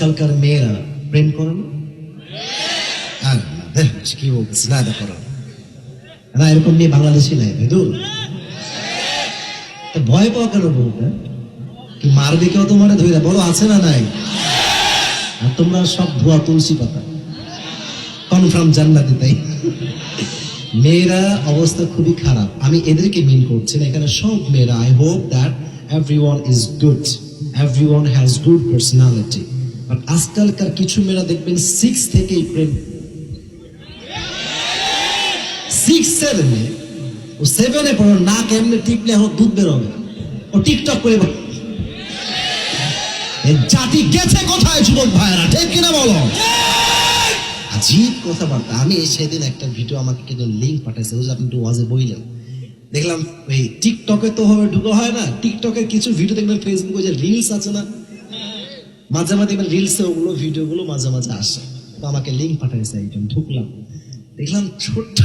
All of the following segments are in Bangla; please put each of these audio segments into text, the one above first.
আজকালকার মেয়েরা প্রেম করে না? আর না, দেখ কি বলতেছি না, এটা করো না, এরকম মেয়ে বাংলাদেশি নাই বেদুর। ভয় পাওয়া কেন বলতে? কি মারবে কেউ তোমার ধরে? বলো আছে না নাই? আর তোমরা সব ধোয়া তুলসী পাতা, কনফার্ম জান্নাতি। তাই মেয়েরা অবস্থা খুবই খারাপ। আমি এদেরকে মিন করছি না, এখানে সব মেয়েরা। I hope that everyone is good, everyone has good personality. But আজকালকার কিছু মেয়েরা দেখবেন 6 থেকেই প্রেম, 6-7 ও 7-এ পড়ো না, কেমনে টিপলে এখন দুধ বেরোবে, ও টিকটক করে। জাতি গেছে কোথায় যুবক ভাইরা, ঠিক কিনা বলো? আজীব কথাবার্তা। আমি সেদিন একটা ভিডিও আমাকে কিন্তু লিঙ্ক পাঠাইছে, আপনি একটু ওয়াজে বইলেন, দেখলাম এই টিকটকে তো ভাবে ঢুকা হয় না, টিকটকের কিছু ভিডিও দেখবেন, ফেসবুকে যে রিলস আছে না, মাঝে মাঝে দেখবেন রিলসে ওগুলো ভিডিওগুলো মাঝে মাঝে আসে। তো আমাকে লিঙ্ক পাঠাইছে একজন, ঢুকলাম, দেখলাম ছোট্ট,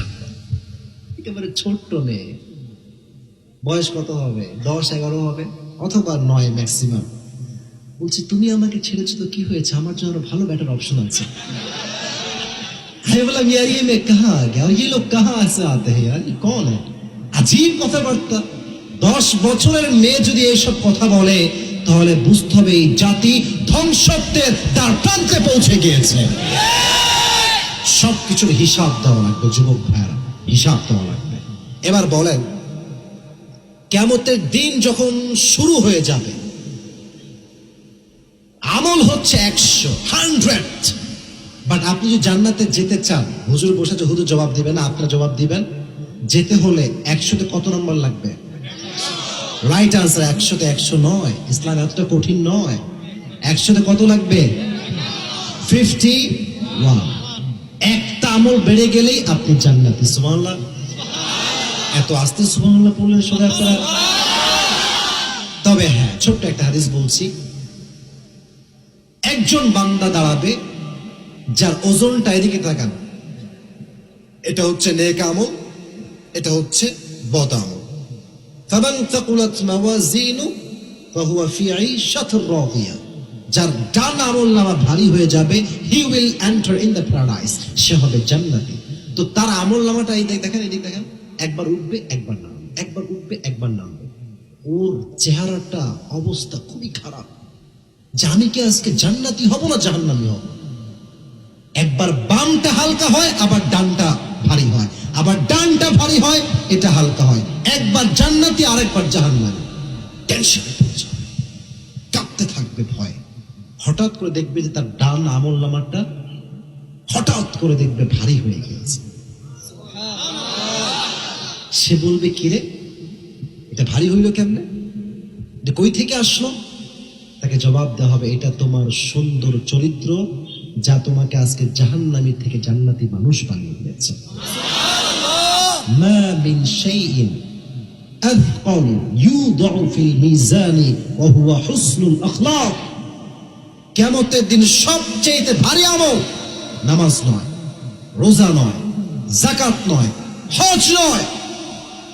একেবারে ছোট্ট মেয়ে, বয়স কত হবে, 10-11 হবে অথবা 9 ম্যাক্সিমাম। বলছি তুমি আমাকে ছেড়েছো তো কি হয়েছে, আমার জন্য ভালো বেটার অপশন আছে। बोला यार ये मैं कहाँ आ गया और ये लोग कहाँ से आते हैं यार, ये कौन है? আজীব কথাবার্তা। 10 বছরের মেয়ে যদি এইসব কথা বলে তাহলে বুঝতে হবে এই জাতি ধ্বংসত্বের তার প্রান্তে পৌঁছে গিয়েছে। সবকিছুর হিসাব দেওয়া লাগবে যুবক ভাইরা, হিসাব দেওয়া লাগবে। এবার বলেন, কিয়ামতের দিন যখন শুরু হয়ে যাবে, আমল হচ্ছে 100, বাট আপনি যদি জান্নাতে যেতে চান, হুজুর বসে যে হুজুর জবাব দিবেন না, আপনার জবাব দিবেন। যেতে হলে 100-তে কত নম্বর লাগবে? রাইট আনসার 100-তে 100 নয়। ইসলাম এতটা কঠিন নয়। 100-তে কত লাগবে? 51। একটা আমল বেড়ে গেলেই আপনি জান্নাতি। সুবহানাল্লাহ। এত আস্তে সুবহানাল্লাহ পড়লেন সোজা আপনারা। তবে হ্যাঁ, ছোট্ট একটা হাদিস বলছি। একজন বান্দা দাঁড়াবে যার ওজনটা, এদিকে তাকান, এটা হচ্ছে নেক আমল, এটা হচ্ছে বদ আমল। ফামান তাকুলাত মাওয়াজিনু ফাহুয়া ফি আইশাতির রাদিয়া। যার ডান আমলনামা ভারী হয়ে যাবে, he will enter in the paradise, সে হবে জান্নাতি। তো তার আমলনামাটা এই দেখেন, এদিকে দেখেন, একবার উঠবে একবার নামবে, একবার উঠবে একবার নামবে। ওর চেহারাটা অবস্থা খুবই খারাপ, যে আমি কি আজকে জান্নাতি হব না জাহান্নামী হব। একবার বামটা হালকা হয়, আবার ডানটা ভারী হয়, আবার ডানটা ভারী হয়, এটা হালকা হয়। একবার জান্নাতি, আরেকবার জাহান্নামী। টেনশনে পড়ে যাবে, কাঁপতে থাকবে ভয়। হঠাৎ করে দেখবে যে তার ডান আমল নামাটা হঠাৎ করে দেখবে ভারী হয়ে গিয়েছে। সে বলবে কিরে, এটা ভারী হইল কেমনে, এটা কই থেকে আসলো? তাকে জবাব দেওয়া হবে, এটা তোমার সুন্দর চরিত্র, যা তোমাকে আজকে জাহান্নামী থেকে জান্নাতি মানুষ বানিয়ে দিয়েছে। মা মিন শাইইন আযকাল ইউদাউ ফিল মিজানি ওয়া হুয়া হুসনুল আখলাক। কিয়ামতের দিন সবচেয়ে ভারী আমল নামাজ নয়, রোজা নয়, যাকাত নয়, হজ নয়।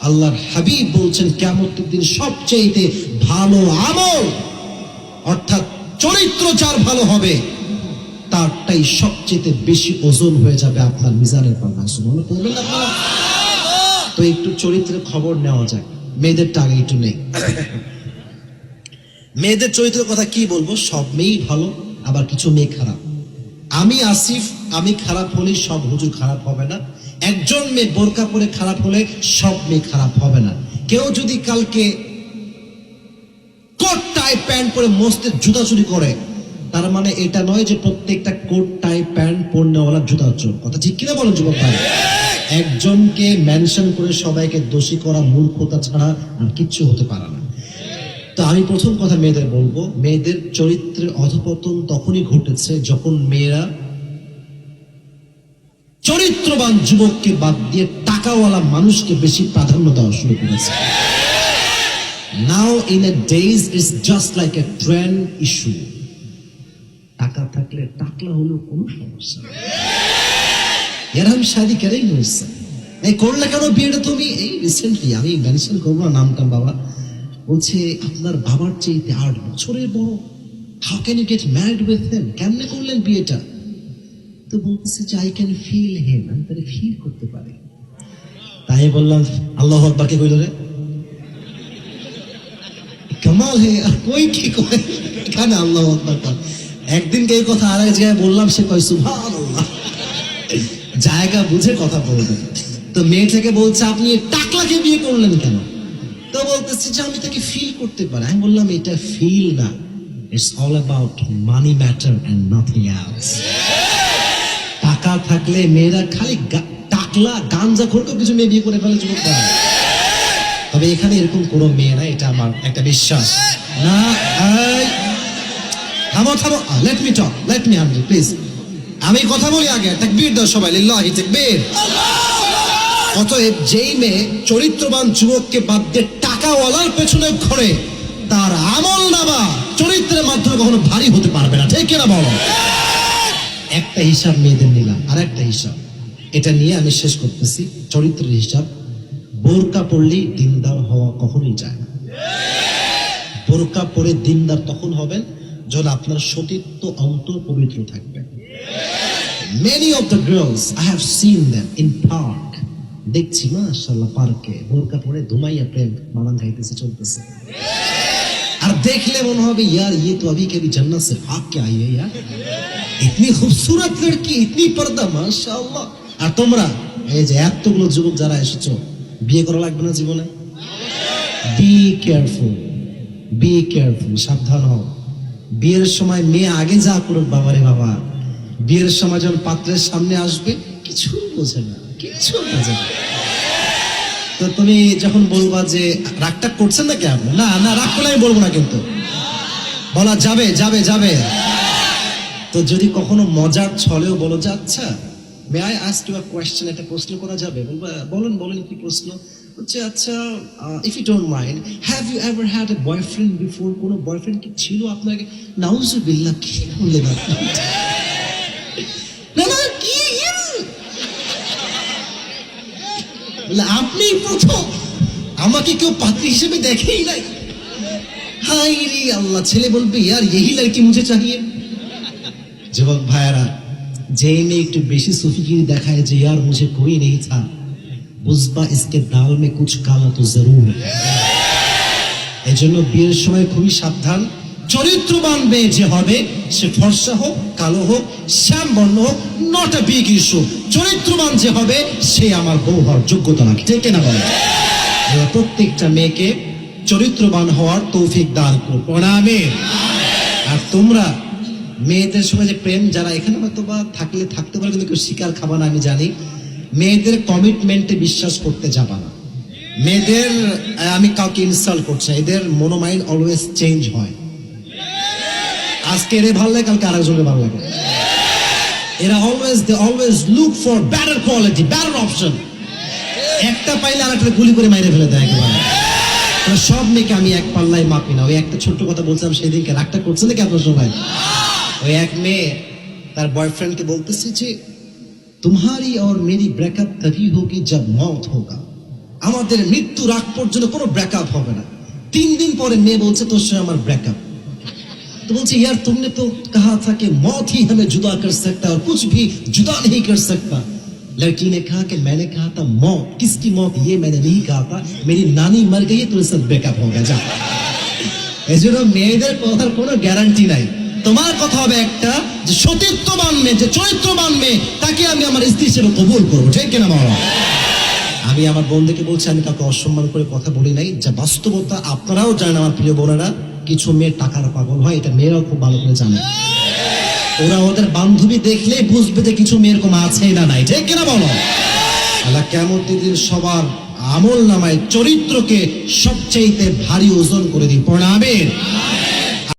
আল্লাহর হাবিব বলছেন কিয়ামতের দিন সবচেয়ে ভালো আমল, অর্থাৎ চরিত্র যার ভালো হবে, তারটাই সবচেয়ে বেশি ওজন হয়ে যাবে আপনার মিজানের পাল্লায়। সুবহানাল্লাহ বলবেন আপনারা? তো একটু চরিত্রের খবর নেওয়া যায়। মেয়েদেরটা আগে একটু নেই। মেয়েদের চরিত্রের কথা কি বলবো, সব মেয়েই ভালো, আবার কিছু মেয়ে খারাপ। আমি আসিফ, আমি খারাপ হলে সব হুজুর খারাপ হবে না। একজন মেয়ে বোরকা পরে খারাপ হলে সব মেয়ে খারাপ হবে না। কেউ যদি কালকে কোট টাই প্যান্ট পরে মস্তের জুতা চুরি করে, তার মানে এটা নয় যে প্রত্যেকটা কোট টাই প্যান্ট পরনেওয়ালা জুতা চোর। কথা ঠিক কিনা বলেন যুবক ভাই? একজনকে মেনশন করে সবাইকে দোষী করা মূর্খতা ছাড়া আর কিচ্ছু হতে পারে না। তো আমি প্রথম কথা মেয়েদের বলবো, মেয়েদের চরিত্রের অধপতন তখনই ঘটেছে যখন মেয়েরা চরিত্রবান যুবককে বাদ দিয়ে টাকাওয়ালা মানুষকে বেশি প্রাধান্য দেওয়া শুরু করেছে। Now in a days it's just like a trend issue. টাকা থাকলে টাকলা হলেও কোনো সমস্যা নেই। यार हम शादी करेंगे उससे, এই করলে কেন বিয়েটা তুমি? এই রিসেন্টলি, আমি মেনশন করবো না নামটা, বাবা বলছে আপনার বাবার চেয়ে 8 বছরের বড়। How can you get married with him, কেমনে করলেন বিয়েটা? তো বলতেছে যে আই ক্যান ফিল হিম, আমি তাহলে ফিল করতে পারি। তাই বললাম আল্লাহু আকবার কে কইল রে, কামাল হে, আর কই কি কয় এখানে আল্লাহু আকবার কর। একদিনকে এই কথা আর এক জায়গায় বললাম, সে কয় সুবহানাল্লাহ। জায়গা বুঝে কথা বলবেন। তো মেয়েটাকে বলছে আপনি টাকলাকে বিয়ে করলেন কেন? তো বলতেছে যে আমি তাকে ফিল করতে পারি। আমি বললাম এটা ফিল না, it's all about money matter and nothing else. টাকা থাকলে মেয়েরা খালি টাকলা গাঞ্জা খোরকে কিছু মেয়ে বিয়ে করে ফেলে যুবকরা। তবে এখানে এরকম কোনো মেয়ে না, এটা আমার একটা বিশ্বাস না। থামো থামো, let me talk, let me answer please. আমি কথা বলি আগে, তাকবীর দাও সবাই, লিল্লাহি তাকবীর। অতএব যেই মেয়ে চরিত্রবান যুবককে বাদ দিয়ে টাকাওয়ালার পেছনে ঘোরে, তার আমল নামা চরিত্রের মাধ্যমে কখনো ভারী হতে পারবে না, ঠিক কিনা বলো? একটা হিসাব মেয়েদের নিলাম, আর একটা হিসাব এটা নিয়ে আমি শেষ করতেছি। চরিত্রের হিসাব, বোরকা পড়লেই দিনদার হওয়া কখনোই যায় না। বোরকা পরে দিনদার তখন হবেন যখন আপনার সতীত্ব অন্তর পবিত্র থাকবে। Many of the girls I have seen them in park, দেখছি মাশাআল্লাহ পার্কে বোরকা পরে ধুমাইয়া প্রেম মালান খাইতেছে চলতেছে। আর দেখলে মনে হবে यार ये तो अभी कभी जन्नत से भाग के आई है यार, इतनी खूबसूरत लड़की, इतनी पर्दा माशाআল্লাহ। আর তোমরা এই যে এতগুলো যুবক যারা এসেছো, বিয়ে করা লাগবে না জীবনে? বি কেয়ারফুল, বি কেয়ারফুল, সাবধান হও। বিয়ের সময় মেয়ে আগে যা করুক বাবারে বাবা, বিয়ের সময় যখন পাত্রের সামনে আসবে কিছু বোঝে না, কিছু বোঝে না। তো তুমি যখন বলবা যে রাগটা করছেন না কেন, না না রাগ করলে আমি বলবো না, কিন্তু বলা যাবে যাবে যাবে। তো যদি কখনো মজার ছলেও বলো যে আচ্ছা may I ask you a question, একটা প্রশ্ন করা যাবে? বলবা বলেন বলেন কি প্রশ্ন? হচ্ছে আচ্ছা if you don't mind, have you ever had a boyfriend before? কোনো বয়ফ্রেন্ড কি ছিল আপনাকে? নাউজুবিল্লাহ, কি বললেন আপনি? না না কি আপনি প্রথম, আমাকে কেউ পাত্রী হিসেবে দেখেই নাই। হাই রে আল্লাহ, ছেলে বলবে यार यही लड़की मुझे चाहिए। যুবক ভাইরা, যে মেয়ে একটু বেশি সুফিগিরি দেখায় যে यार मुझे कोई नहीं था, বুঝবা इसके दाल में कुछ काला तो जरूर है। এজন্য বিয়ের সময় খুবই সাবধান। চরিত্রবান মেয়ে যে হবে, সে ফর্সা হোক, কালো হোক, শ্যাম বর্ণ হোক, নট আ বিগ ইস্যু। চরিত্রবান যে হবে সে আমার বউ হওয়ার যোগ্যতা রাখে, ঠিক না বলে? প্রত্যেকটা মেয়েকে চরিত্রবান হওয়ার তৌফিক দান করুন, আমিন। আর তোমরা মেয়েদের সঙ্গে যে প্রেম, যারা এখানে হয়তো বা থাকলে থাকতে পারে, কিন্তু কেউ শিকার খাবা না, আমি জানি। মেয়েদের কমিটমেন্টে বিশ্বাস করতে যাবা না। মেয়েদের, আমি কাউকে ইনস্টল করছি, এদের মনোমাইন্ড অলওয়েজ চেঞ্জ হয়। আজকে এর ভালো লাগে, কালকে আরেকজনের ভালো লাগে। এরা always look for better quality, better option. একটা পাইলে আরেকটা গুলি করে মাইরে ফেলে দেয় একেবারে। সব মেয়েকে আমি এক পাল্লায় মাপি না। ওই একটা ছোট্ট কথা বলছিলাম সেদিনকে, রাগটা করছে নাকি আপনার সবাই? ওই এক মেয়ে তার বয়ফ্রেন্ডকে বলতেছে যে तुम्हारी और मेरी ब्रेकअप तभी होगी जब मौत होगा। আমাদের মৃত্যুর আগ পর্যন্ত কোনো ব্রেকআপ হবে না। 3 दिन পরে মেয়ে বলছে তোর সঙ্গে আমার ব্রেকআপ। तो बोलते यार तुमने तो कहा था कि मौत ही हमें जुदा कर सकता है और कुछ भी जुदा नहीं कर सकता। लड़की ने कहा कि मैंने कहा था मौत, किसकी मौत ये मैंने नहीं कहा था, मेरी नानी मर गई है तो इससे ब्रेकअप हो गया। जा এজন্য মেয়েদের কথার কোনো গ্যারান্টি নাই। তোমার কথা হবে একটা যে সতীত্ববান মেয়ে, যে চরিত্রবান মেয়ে, তাকে আমি আমার স্ত্রী হিসেবে কবুল করবো, ঠিক কিনা বলো? আমি আমার বোনদেরকে বলছি, আমি কাউকে অসম্মান করে কথা বলি নাই, যা বাস্তবতা। আপনারাও জানেন আমার প্রিয় বোনেরা, কিছু মেয়ে টাকার পাগল হয়, এটা মেয়েরাও খুব ভালো করে জানে। ওরা ওদের বান্ধবী দেখলেই বুঝবে যে কিছু মেয়ের কম আছে না নাই, ঠিক কিনা বলো? আল্লাহ কিয়ামতের দিন সবার আমল নামায় চরিত্রকে সবচেয়ে ভারী ওজন করে দিই, পড়াবেন।